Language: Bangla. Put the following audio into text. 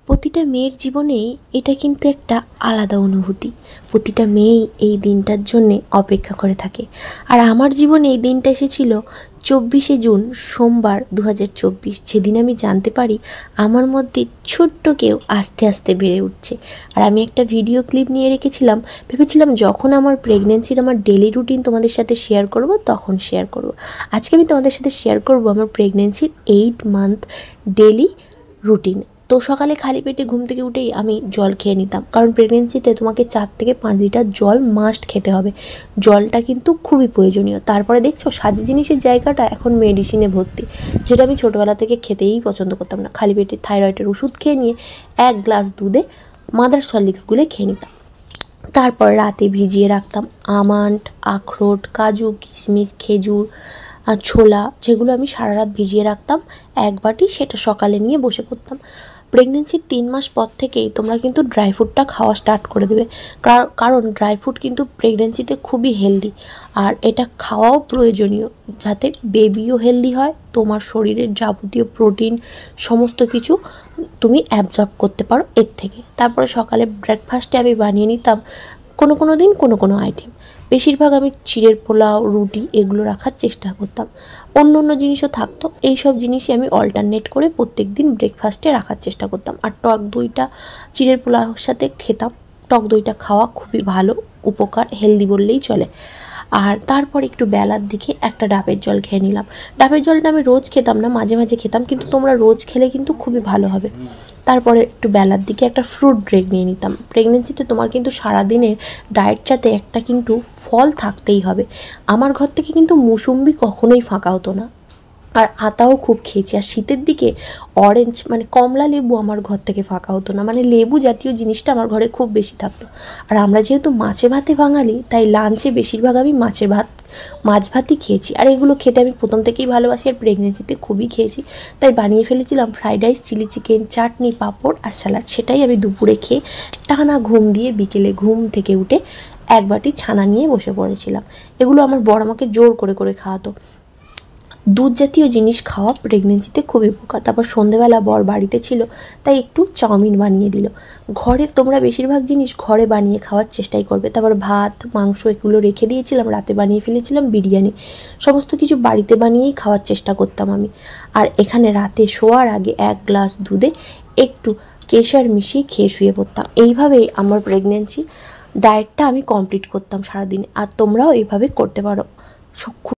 প্রতিটা মেয়ের জীবনেই এটা কিন্তু একটা আলাদা অনুভূতি। প্রতিটা মেয়েই এই দিনটার জন্যে অপেক্ষা করে থাকে। আর আমার জীবনে এই দিনটা এসেছিল 24শে জুন সোমবার 2024, যেদিন আমি জানতে পারি আমার মধ্যে ছোট্ট কেউ আস্তে আস্তে বেড়ে উঠছে। আর আমি একটা ভিডিও ক্লিপ নিয়ে রেখেছিলাম, ভেবেছিলাম যখন আমার প্রেগনেন্সির আমার ডেলি রুটিন তোমাদের সাথে শেয়ার করব তখন শেয়ার করব। আজকে আমি তোমাদের সাথে শেয়ার করব আমার প্রেগনেন্সির 8 মান্থ ডেলি রুটিন। তো সকালে খালি পেটে ঘুম থেকে উঠেই আমি জল খেয়ে নিতাম, কারণ প্রেগনেন্সিতে তোমাকে 4 থেকে 5 লিটার জল মাস্ট খেতে হবে। জলটা কিন্তু খুবই প্রয়োজনীয়। তারপরে দেখছো সাজে জিনিসের জায়গাটা এখন মেডিসিনে ভর্তি, যেটা আমি ছোটোবেলা থেকে খেতেই পছন্দ করতাম না। খালি পেটে থাইরয়েডের ওষুধ খেয়ে নিয়ে 1 গ্লাস দুধে মাদার সলিডসগুলো খেয়ে নিতাম। তারপর রাতে ভিজিয়ে রাখতাম আমন্ড, আখরোট, কাজু, কিশমিশ, খেজুর আর ছোলা, যেগুলো আমি সারা রাত ভিজিয়ে রাখতাম 1 বাটি, সেটা সকালে নিয়ে বসে পড়তাম। প্রেগনেন্সির 3 মাস পর থেকেই তোমরা কিন্তু ড্রাই ফ্রুটটা খাওয়া স্টার্ট করে দেবে, কারণ ড্রাই ফ্রুট কিন্তু প্রেগনেন্সিতে খুবই হেলদি, আর এটা খাওয়াও প্রয়োজনীয়, যাতে বেবিও হেলদি হয়, তোমার শরীরের যাবতীয় প্রোটিন সমস্ত কিছু তুমি অ্যাবজর্ব করতে পারো এর থেকে। তারপরে সকালে ব্রেকফাস্টে আমি বানিয়ে নিতাম কোনো দিন কোনো আইটেম। বেশিরভাগ আমি চিড়ের পোলাও, রুটি এগুলো রাখার চেষ্টা করতাম। অন্য জিনিসও থাকতো, এই সব জিনিসই আমি অল্টারনেট করে প্রত্যেক দিন ব্রেকফাস্টে রাখার চেষ্টা করতাম। আর টক দইটা চিড়ের পোলাওর সাথে খেতাম। টক দইটা খাওয়া খুবই ভালো, উপকার, হেলদি বললেই চলে। আর তারপর একটু বেলার দিকে একটা ডাবের জল খেয়ে নিলাম। ডাবের জলটা আমি রোজ খেতাম না, মাঝে মাঝে খেতাম, কিন্তু তোমরা রোজ খেলে কিন্তু খুবই ভালো হবে। তারপরে একটু বেলার দিকে একটা ফ্রুট ব্রেক নিয়ে নিতাম। প্রেগনেন্সিতে তোমার কিন্তু সারাদিনের ডায়েট চাতে একটা কিন্তু ফল থাকতেই হবে। আমার ঘর থেকে কিন্তু মুসুম্বি কখনোই ফাঁকা হতো না, আর আতাও খুব খেয়েছি। আর শীতের দিকে অরেঞ্জ মানে কমলা লেবু আমার ঘর থেকে ফাঁকা হতো না, মানে লেবু জাতীয় জিনিসটা আমার ঘরে খুব বেশি থাকতো। আর আমরা যেহেতু মাছে ভাতে বাঙালি, তাই লাঞ্চে বেশিরভাগ আমি মাছ ভাতই খেয়েছি। আর এগুলো খেতে আমি প্রথম থেকেই ভালোবাসি, আর প্রেগনেন্সিতে খুবই খেয়েছি। তাই বানিয়ে ফেলেছিলাম ফ্রাইড রাইস, চিলি চিকেন, চাটনি, পাঁপড় আর স্যালাড। সেটাই আমি দুপুরে খেয়ে টানা ঘুম দিয়ে বিকেলে ঘুম থেকে উঠে 1 বাটি ছানা নিয়ে বসে পড়েছিলাম। এগুলো আমার বড় আমাকে জোর করে খাওয়াতো। দুধ জাতীয় জিনিস খাওয়া প্রেগনেন্সিতে খুবই উপকার। তারপর সন্ধেবেলা বর বাড়িতে ছিল, তাই একটু চাউমিন বানিয়ে দিল। ঘরে তোমরা বেশিরভাগ জিনিস ঘরে বানিয়ে খাওয়ার চেষ্টাই করবে। তারপর ভাত, মাংস এগুলো রেখে দিয়েছিলাম, রাতে বানিয়ে ফেলেছিলাম বিরিয়ানি। সমস্ত কিছু বাড়িতে বানিয়েই খাওয়ার চেষ্টা করতাম আমি। আর এখানে রাতে শোয়ার আগে 1 গ্লাস দুধে একটু কেশর মিশিয়ে খেয়ে শুয়ে পড়তাম। এইভাবেই আমার প্রেগনেন্সি ডায়েটটা আমি কমপ্লিট করতাম সারাদিনে। আর তোমরাও এইভাবে করতে পারো।